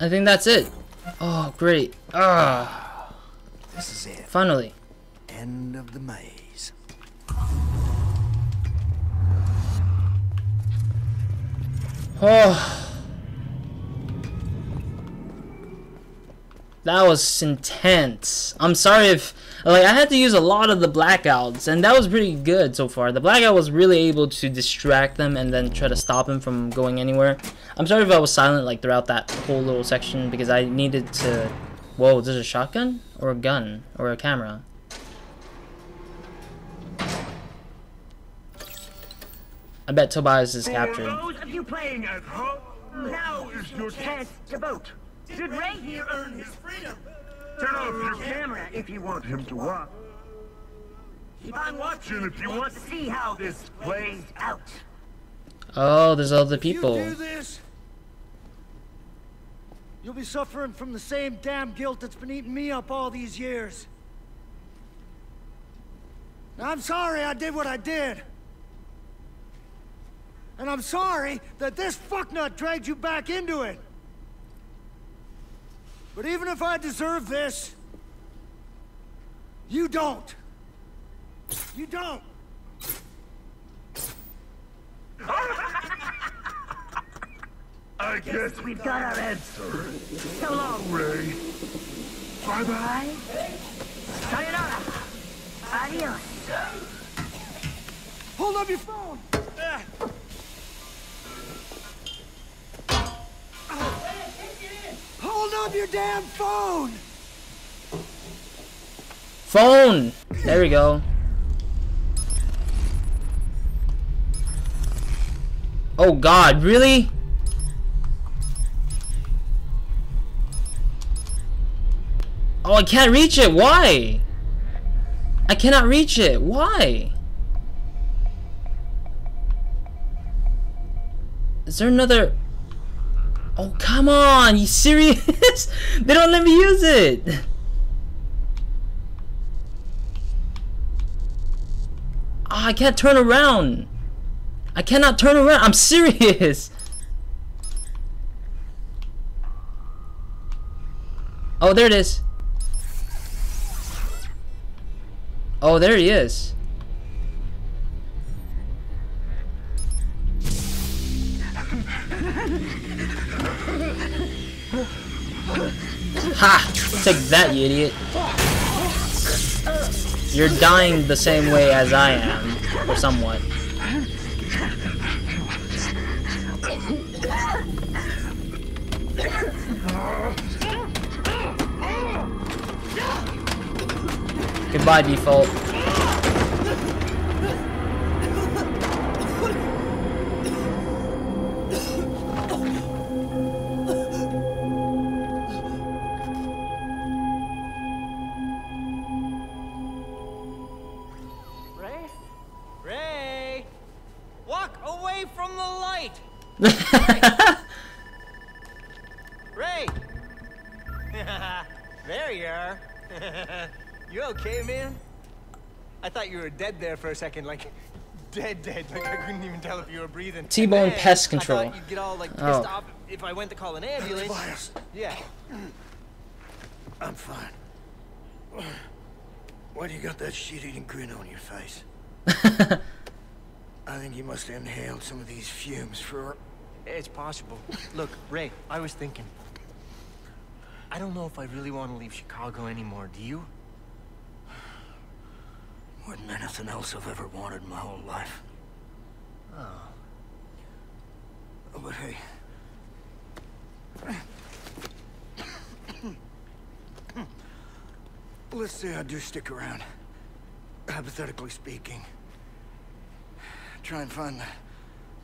I think that's it. Oh, great. This is it. Finally. End of the maze. Oh. That was intense. I'm sorry if, like, I had to use a lot of the blackouts, and that was pretty good so far. The blackout was really able to distract them and then try to stop them from going anywhere. I'm sorry if I was silent, like, throughout that whole little section, because I needed to... Whoa, is this a shotgun? Or a gun? Or a camera? I bet Tobias is captured. For those of you playing at home, now is your chance to vote. Should Ray here earn his freedom? Turn off your camera if you want him to walk. Keep on watching if you want to see how this plays out. Oh, there's other people. You do this, you'll be suffering from the same damn guilt that's been eating me up all these years. Now, I'm sorry I did what I did. And I'm sorry that this fucknut dragged you back into it. But even if I deserve this, you don't. You don't. I guess we've got our answer. So long, Ray. Bye-bye. Sayonara. Adios. Hold up your phone. Hold up your damn phone. Phone! There we go. Oh god, really? Oh, I can't reach it. Why? I cannot reach it. Why? Is there another... Oh, come on. You serious? They don't let me use it. Oh, I can't turn around. I cannot turn around. I'm serious. Oh, there it is. Oh, there he is. Ha! Take that, you idiot. You're dying the same way as I am, or somewhat. Goodbye, Defalt. Ray! Walk away from the light! Ray! There you are. You okay, man? I thought you were dead there for a second, like dead. Like I couldn't even tell if you were breathing. T-Bone pest control. I thought you'd get all like pissed off if I went to call an ambulance. Tobias. Yeah. I'm fine. Why do you got that shit-eating grin on your face? I think you must have inhaled some of these fumes for... It's possible. Look, Ray, I was thinking. I don't know if I really want to leave Chicago anymore, do you? More than anything else I've ever wanted in my whole life. Oh. But hey... Let's say I do stick around. Hypothetically speaking. Try and find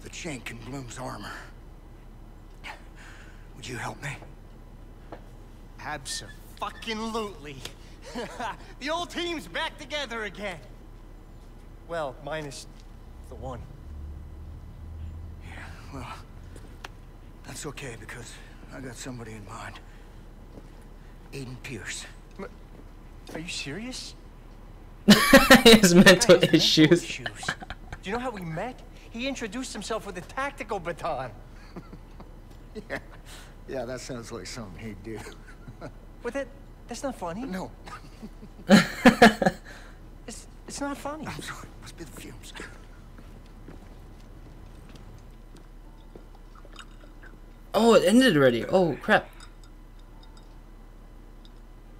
the chink in Bloom's armor. Would you help me? Abso-fucking-lutely. The old team's back together again. Well, minus the one. Yeah, well, that's okay because I got somebody in mind. Aiden Pierce. Are you serious? His mental issues. Do you know how we met? He introduced himself with a tactical baton. Yeah, Yeah, that sounds like something he'd do. But that's not funny. No. It's not funny. I'm sorry. Must be the fumes. Oh, it ended already. Oh, crap.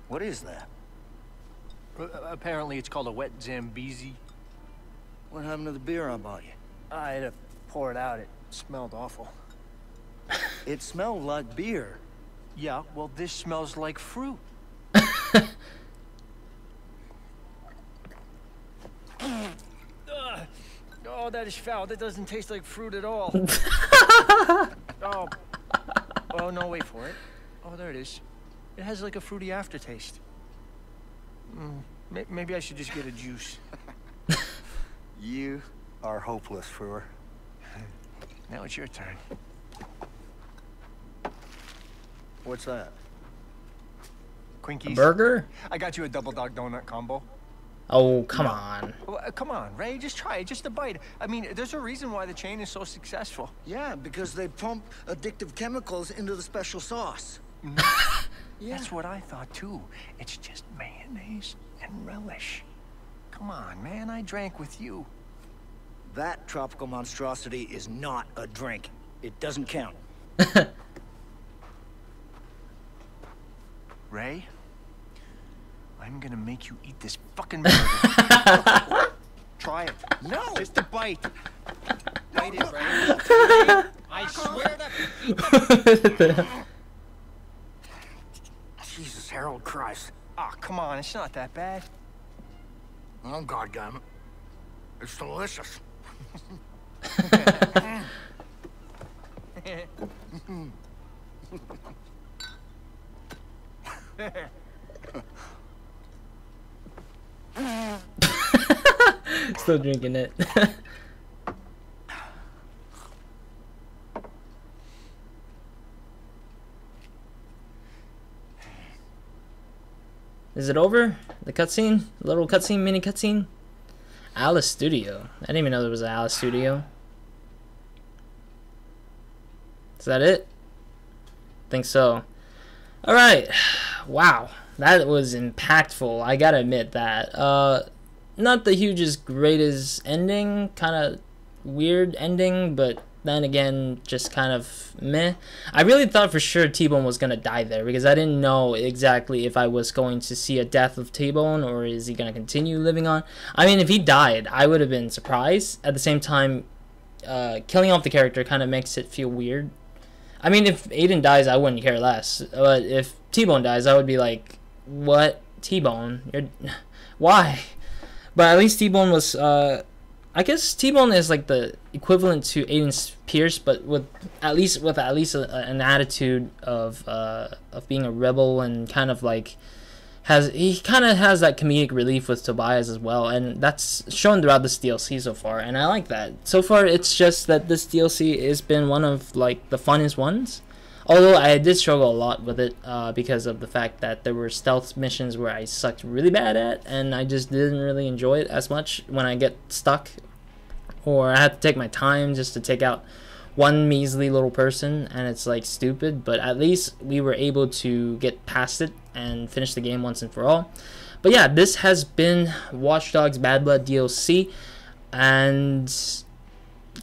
What is that? Apparently, it's called a wet Zambezi. What happened to the beer I bought you? I had to pour it out. It smelled awful. It smelled like beer. Yeah, well, this smells like fruit. Oh, that is foul. That doesn't taste like fruit at all. Oh, no, wait for it. Oh, there it is. It has like a fruity aftertaste. Maybe I should just get a juice. You are hopeless, Frewer. Now it's your turn. What's that? Quinkies. Burger? I got you a double dog donut combo. Oh, come on. Well, come on, Ray, just try it, just a bite. I mean, there's a reason why the chain is so successful. Yeah, because they pump addictive chemicals into the special sauce. Yeah. That's what I thought, too. It's just mayonnaise and relish. Come on, man, I drank with you. That tropical monstrosity is not a drink. It doesn't count. Ray, I'm gonna make you eat this fucking burger. Try it. No! Just a bite. Bite it, Ray. I swear to... Jesus, Harold Christ. Oh, come on, it's not that bad. Oh, goddammit. It's delicious. Still drinking it. Is it over? The cutscene? Little cutscene, mini cutscene? Alice Studio. I didn't even know there was an Alice Studio. Is that it? Think so. Alright. Wow. That was impactful. I gotta admit that. Not the hugest, greatest ending. Kind of weird ending, but then again, just kind of meh. I really thought for sure T-Bone was gonna die there because I didn't know exactly if I was going to see a death of T-Bone or is he gonna continue living on. I mean, if he died, I would have been surprised. At the same time, killing off the character kind of makes it feel weird. I mean, if Aiden dies, I wouldn't care less. But if T-Bone dies, I would be like, what? T-Bone? Why? But at least T-Bone was, I guess T-Bone is like the equivalent to Aiden's Pierce, but with at least an attitude of being a rebel and kind of like he kind of has that comedic relief with Tobias as well, and that's shown throughout this DLC so far, and I like that. So far, it's just that this DLC has been one of like the funnest ones. Although I did struggle a lot with it because of the fact that there were stealth missions where I sucked really bad at, and I just didn't really enjoy it as much when I get stuck, or I had to take my time just to take out one measly little person, and it's like stupid, but at least we were able to get past it and finish the game once and for all. But yeah, this has been Watch Dogs Bad Blood DLC, and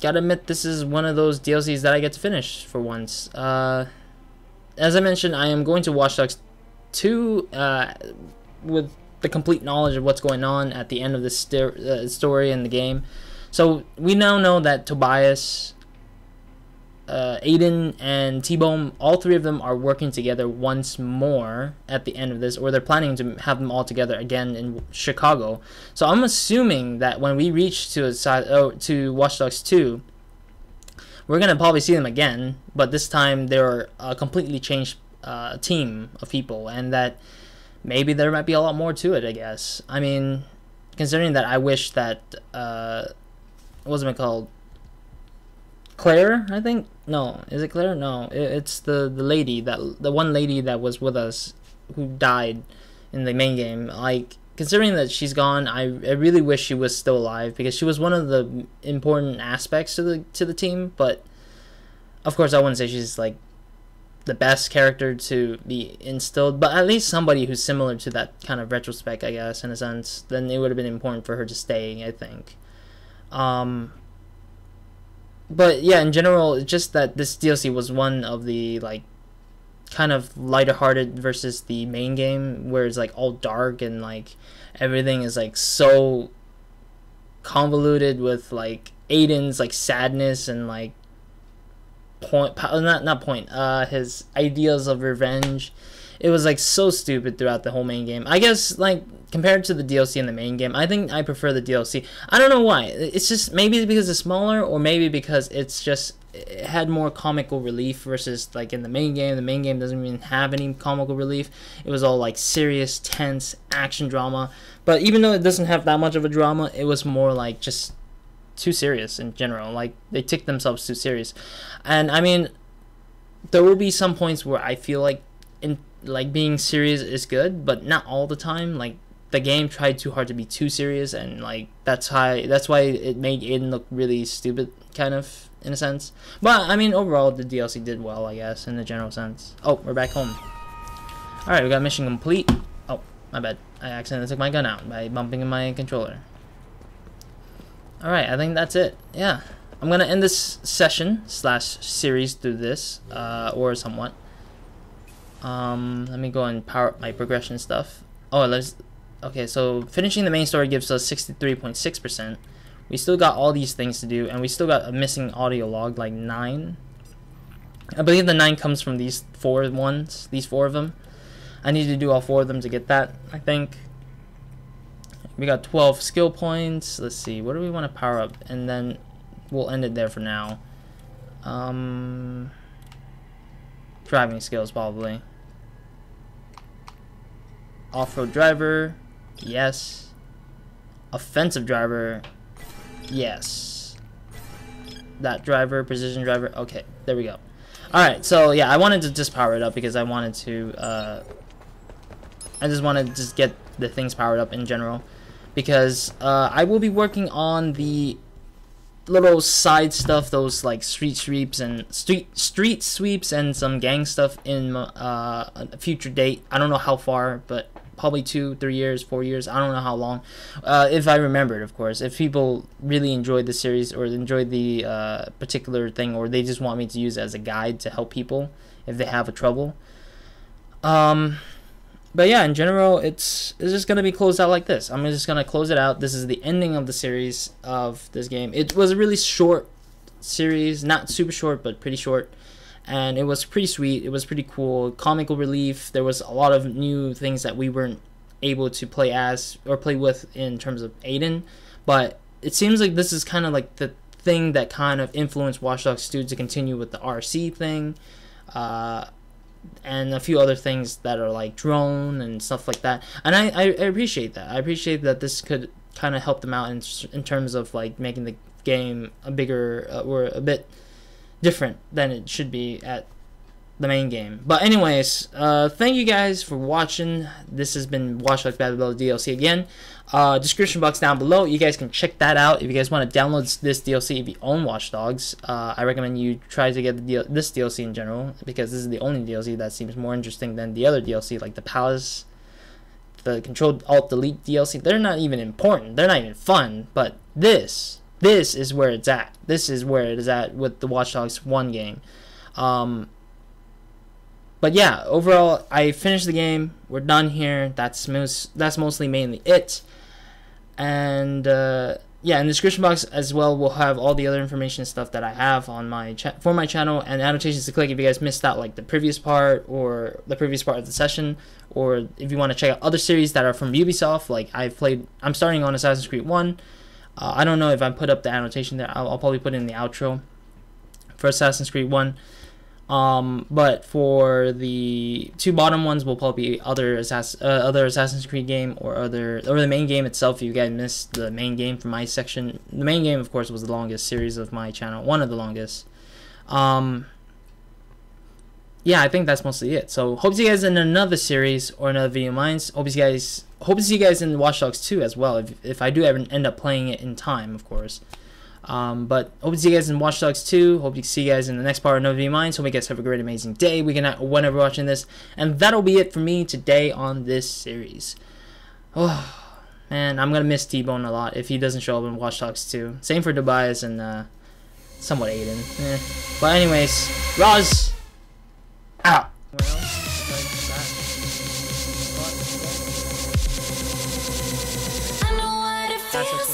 gotta admit, this is one of those DLCs that I get to finish for once. As I mentioned, I am going to Watch Dogs 2 with the complete knowledge of what's going on at the end of this story in the game. So we now know that Tobias, Aiden, and T-Bone, all three of them are working together once more at the end of this, or they're planning to have them all together again in Chicago. So I'm assuming that when we reach to Watch Dogs 2, we're gonna probably see them again, but this time they're a completely changed team of people, and that maybe there might be a lot more to it, I guess. I mean, considering that I wish that what's it called? Claire, I think. No, is it Claire? No, it's the lady, the one lady that was with us who died in the main game. Like, considering that she's gone, I really wish she was still alive because she was one of the important aspects to the team. But of course, I wouldn't say she's like the best character to be instilled, but at least somebody who's similar to that kind of retrospect, I guess, in a sense. Then it would have been important for her to stay, I think. But yeah, in general, it's just that this DLC was one of the like kind of lighter-hearted versus the main game, where it's like all dark and like everything is like so convoluted with like Aiden's like sadness and like his ideas of revenge. It was like so stupid throughout the whole main game. I guess like compared to the DLC in the main game, I think I prefer the DLC. I don't know why. It's just maybe because it's smaller, or maybe because it had more comical relief versus like in the main game. The main game doesn't even have any comical relief. It was all like serious, tense action drama. But even though it doesn't have that much of a drama, it was more like just too serious in general. Like they took themselves too serious. And I mean, there will be some points where I feel like being serious is good, but not all the time. Like the game tried too hard to be too serious, and like that's why it made Aiden look really stupid, kind of, in a sense. But I mean, overall the DLC did well, I guess, in the general sense. Oh, we're back home. Alright, we got mission complete. Oh, my bad. I accidentally took my gun out by bumping my controller. Alright, I think that's it. Yeah. I'm gonna end this session / series through this, or somewhat. Let me go and power up my progression stuff. Okay, so finishing the main story gives us 63.6%. We still got all these things to do, and we still got a missing audio log, like 9. I believe the 9 comes from these 4 ones, these 4 of them. I need to do all 4 of them to get that, I think. We got 12 skill points. Let's see, what do we want to power up? And then we'll end it there for now. Driving skills, probably. Off-road driver, yes. Offensive driver, yes. That driver, precision driver, okay, there we go. Alright, so yeah, I wanted to just power it up because I wanted to, I just wanted to just get the things powered up in general. Because I will be working on the little side stuff, those like street sweeps and some gang stuff in a future date. I don't know how far, but probably 2, 3 years, 4 years. I don't know how long. If I remembered, of course. If people really enjoyed the series or enjoyed the particular thing, or they just want me to use it as a guide to help people if they have a trouble. But yeah, in general, it's just going to be closed out like this. I'm just going to close it out. This is the ending of the series of this game. It was a really short series. Not super short, but pretty short. And it was pretty sweet. It was pretty cool. Comical relief. There was a lot of new things that we weren't able to play as or play with in terms of Aiden. But it seems like this is kind of like the thing that kind of influenced Watch Dogs 2 to continue with the RC thing. And a few other things that are like drone and stuff like that, and I appreciate that. I appreciate that this could kind of help them out in terms of like making the game a bigger or a bit different than it should be at the main game. But anyways, thank you guys for watching. This has been Watch Dogs Battle Royale DLC again. Description box down below, you guys can check that out if you guys want to download this DLC if you own Watch Dogs. I recommend you try to get this DLC in general, because this is the only DLC that seems more interesting than the other DLC, like the Palace, the Control Alt Delete DLC. They're not even important, they're not even fun, but this is where it's at. This is where it is at with the Watch Dogs 1 game. But yeah, overall, I finished the game. We're done here. That's mostly mainly it. And yeah, in the description box as well, we'll have all the other information and stuff that I have on my for my channel, and annotations to click if you guys missed out like the previous part or the previous part of the session, or if you want to check out other series that are from Ubisoft. Like I'm starting on Assassin's Creed 1. I don't know if I put up the annotation there. I'll probably put it in the outro for Assassin's Creed 1. But for the 2 bottom ones will probably be other Assassin's Creed game or the main game itself. If you guys missed the main game from my section, the main game of course was the longest series of my channel, one of the longest. Yeah, I think that's mostly it. So hope to see you guys in another series or another video of mine. Hope to see you guys in Watch Dogs 2 as well, if I do ever end up playing it in time, of course. But hope to see you guys in Watch Dogs 2. Hope to see you guys in the next part of No V Mine. So hope you guys have a great, amazing day, weekend, whenever you're watching this. And that'll be it for me today on this series. Oh, man, I'm gonna miss T-Bone a lot if he doesn't show up in Watch Dogs 2. Same for Tobias and somewhat Aiden. But anyways, Roz out. That's